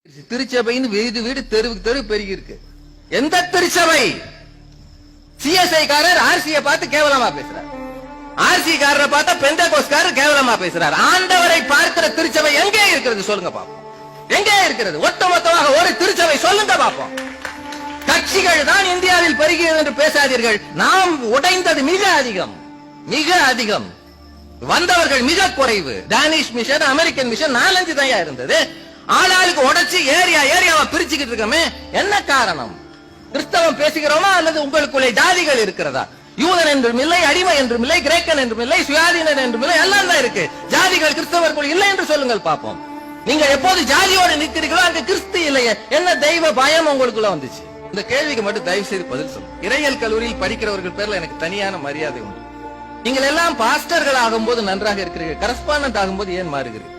திருச்சபைன்னு வீடு வீடு தெருவுக்கு தெரு பெருகி இருக்கு. எந்த திருச்சபை? சிஎஸ்ஐ காரர் ஆர்சியை பார்த்து கேவலமா பேசுறார், ஆர்சி காரரை பார்த்தா பெந்தகோஸ்காரர் கேவலமா பேசுறார். ஆண்டவரை பார்க்கிற திருச்சபை எங்கே இருக்கிறது சொல்லுங்க பாப்போம். எங்கே இருக்கிறது? ஒட்டுமொத்தமாக ஒரு திருச்சபை சொல்லுங்க பாப்போம். கட்சிகள் தான் இந்தியாவில் பெருகியது என்று பேசாதீர்கள். நாம் உடைந்தது மிக அதிகம், மிக அதிகம். வந்தவர்கள் மிக குறைவு. டானிஷ் மிஷன், அமெரிக்கன் மிஷன் 4-5 தான் இருந்தது. ஆளாளுக்கு உடைச்சு ஏரியாவை பிரிச்சுக்கிட்டு இருக்கமே, என்ன காரணம்? கிறிஸ்தவம் பேசுகிறோமா அல்லது உங்களுக்குள்ளே ஜாதிகள் இருக்கிறதா? யூதன் என்றும் இல்லை, அடிமை என்றும் இல்லை, கிரேக்கன் என்றும் இல்லை, சுயாதீனன் என்றும் இல்லை, எல்லாம் தான் இருக்கு. ஜாதிகள் கிறிஸ்தவர்கள் இல்லை என்று சொல்லுங்கள் பாப்போம். நீங்க எப்போது ஜாதியோடு நிற்கிறீர்களோ அங்க கிறிஸ்து இல்லையே. என்ன தெய்வ பயம் உங்களுக்குள்ள வந்துச்சு? இந்த கேள்விக்கு மட்டும் தயவு செய்து பதில் சொல்லுங்க. இறையியல் கல்லூரியில் படிக்கிறவர்கள் பேர்ல எனக்கு தனியான மரியாதை உண்டு. நீங்கள் எல்லாம் பாஸ்டர்கள் ஆகும்போது நன்றாக இருக்கிறீர்கள், கரஸ்பாண்டன்ட் ஆகும்போது ஏன் மாறுகிறீர்கள்?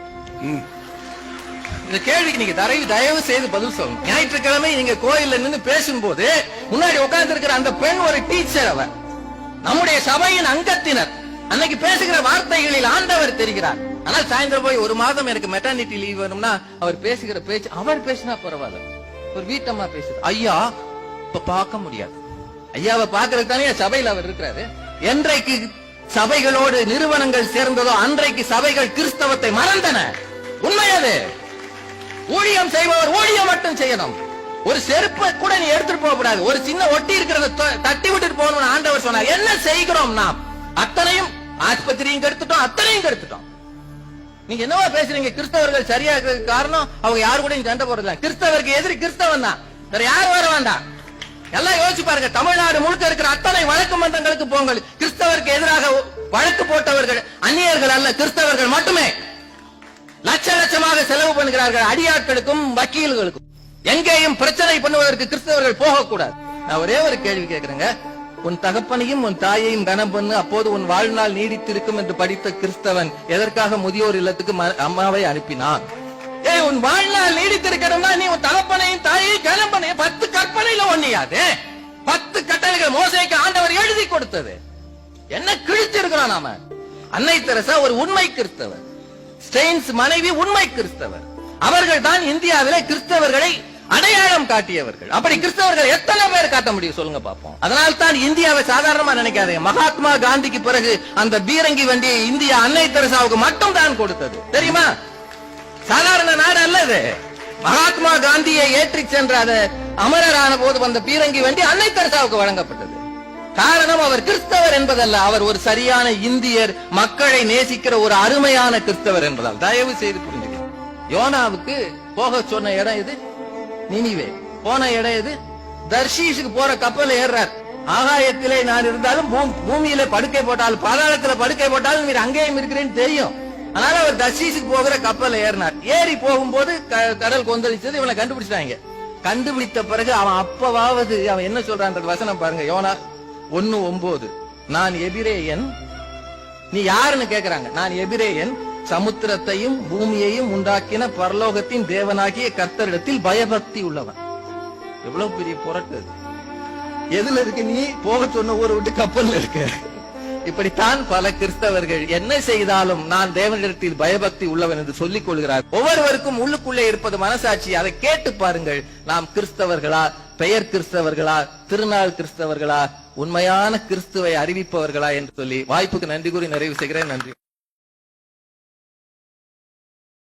இந்த கேள்விக்கு நீங்க தயவு செய்து பதில் சொல்லணும். ஞாயிற்றுக்கிழமை நீங்க கோயில்ல நின்று பேசும்போது முன்னாடி உட்கார்ந்து இருக்கிற அந்த பெண் ஒரு டீச்சர், அவர் நம்முடைய சபையின் அங்கத்தினர். அன்னைக்கு பேசுகிற வார்த்தைகளில் ஆண்டவர் தெரிகிறார். ஆனால் சாயந்தரம் போய் 1 மாதம் எனக்கு மெட்டர்னிட்டி லீவ் வேணும்னா அவர் பேசுகிற பேச்சு, அவர் பேசினா பரவாயில்ல, ஒரு வீட்டம்மா பேசுது. ஐயா இப்ப பார்க்க முடியாது. ஐயாவை பார்க்கறதுக்கு தானே சபையில் அவர் இருக்கிறாரு. என்றைக்கு சபைகளோடு நிறுவனங்கள் சேர்ந்ததோ அன்றைக்கு சபைகள் கிறிஸ்தவத்தை மறந்தன. உண்மை அது. ஊழியம் செய்பவர் ஊழியம் மட்டும் செய்யணும். ஒரு செருப்பை கூட நீ எடுத்துட்டு போக கூடாது. ஒரு சின்ன ஒட்டி இருக்கிறத தட்டி விட்டுட்டு போகணும்னு ஆண்டவர் சொன்னார். என்ன செய்கிறோம் நாம்? அத்தனையும் ஆஸ்பத்திரியும் கெடுத்துட்டோம், அத்தனையும் கெடுத்துட்டோம். நீங்க என்னவா பேசுறீங்க? கிறிஸ்தவர்கள் சரியா இருக்கிறதுக்கு காரணம் அவங்க யாரு கூட சண்டை போடுறது. கிறிஸ்தவருக்கு எதிரி கிறிஸ்தவன் தான், வேற யாரும் வர வேண்டாம். எல்லாம் யோசிச்சு பாருங்க. தமிழ்நாடு முழுக்க இருக்கிற அத்தனை வழக்கு மன்றங்களுக்கு போங்கள். கிறிஸ்தவருக்கு எதிராக வழக்கு போட்டவர்கள் அந்நியர்கள் அல்ல, கிறிஸ்தவர்கள் மட்டுமே. லட்சமாக செலவு பண்ணுகிறார்கள் அடியாட்களுக்கும் வக்கீல்களுக்கும். எங்கேயும் பிரச்சனை பண்ணுவதற்கு கிறிஸ்தவர்கள் போகக்கூடாது. நான் ஒரே ஒரு கேள்வி கேட்கிறேங்க. உன் தகப்பனையும் உன் தாயையும் கனம் பண்ணு, அப்போது உன் வாழ்நாள் நீடித்திருக்கும் என்று படித்த கிறிஸ்தவன் எதற்காக முதியோர் இல்லத்துக்கு அம்மாவை அனுப்பினான்? உன் வாழ்நாள் நீடித்திருக்கணும்னா நீ உன் தகப்பனையும் தாயையும் கனம் பண்ண. 10 கற்பனையில ஒண்ணியாது. 10 கட்டளைகள் மோசேக்கு ஆண்டவர் எழுதி கொடுத்தது. என்ன கிழிச்சிருக்கிறோம் நாம? அன்னை தெரசா ஒரு உண்மை கிறிஸ்தவர், ஸ்டெயின்ஸ் மனைவி உண்மை கிறிஸ்தவர். அவர்கள் தான் இந்தியாவிலே கிறிஸ்தவர்களை அடையாளம் காட்டியவர்கள். அப்படி கிறிஸ்தவர்கள் எத்தனை பேர் காட்ட முடியும் சொல்லுங்க பாப்போம். அதனால் தான் இந்தியாவை சாதாரணமா நினைக்காதே. மகாத்மா காந்திக்கு பிறகு அந்த பீரங்கி வண்டியை இந்தியா அன்னை தெரசாவுக்கு மட்டும் தான் கொடுத்தது, தெரியுமா? சாதாரண நாடு அல்ல இது. மகாத்மா காந்தியை ஏற்றி சென்ற அமரரான போது வந்த பீரங்கி வண்டி அன்னை தெரசாவுக்கு வழங்கப்பட்டது. காரணம் அவர் கிறிஸ்தவர் என்பதல்ல, அவர் ஒரு சரியான இந்தியர், மக்களை நேசிக்கிற ஒரு அருமையான கிறிஸ்தவர் என்பதால். தயவு செய்து புரிஞ்சுக்க. யோனாவுக்கு போக சொன்ன இடம் இது நினிவே, போன இடம் இது தர்ஷீஷுக்கு போற கப்பல் ஏறார். ஆகாயத்திலே நான் இருந்தாலும் பூமியில படுக்கை போட்டாலும் பாதாளத்துல படுக்கை போட்டாலும் நீர் அங்கேயும் இருக்கிறேன்னு தெரியும். அதனால அவர் தர்ஷீஷுக்கு போகிற கப்பல் ஏறினார். ஏறி போகும்போது கடல் கொந்தளிச்சது. இவனை கண்டுபிடிச்சிட்டாங்க. கண்டுபிடித்த பிறகு அவன் அப்பவாவது அவன் என்ன சொல்றான் வசனம் பாருங்க. யோனா 1:9. நான் எபிரேயன். நீ யாருன்னு கேக்குறாங்க. நான் எபிரேயன், சமுத்திரத்தையும் பூமியையும் உண்டாக்கின பரலோகத்தின் தேவனாகிய கர்த்தரிடத்தில் பயபக்தி உள்ளவன். எவ்வளவு பெரிய புரட்டு. எதுல இருக்கு? நீ போக சொன்ன ஊரை விட்டு கப்பல்ல இருக்க. இப்படித்தான் பல கிறிஸ்தவர்கள் என்ன செய்தாலும் நான் தேவனிடத்தில் பயபக்தி உள்ளவன் என்று சொல்லிக் கொள்கிறார். ஒவ்வொருவருக்கும் உள்ளுக்குள்ளே இருப்பது மனசாட்சி. அதை கேட்டு பாருங்கள். நாம் கிறிஸ்தவர்களா, பெயர் கிறிஸ்தவர்களா, திருநாள் கிறிஸ்தவர்களா, உண்மையான கிறிஸ்துவை அறிவிப்பவர்களா என்று சொல்லி வாய்ப்புக்கு நன்றி கூறி நிறைவு செய்கிறேன். நன்றி.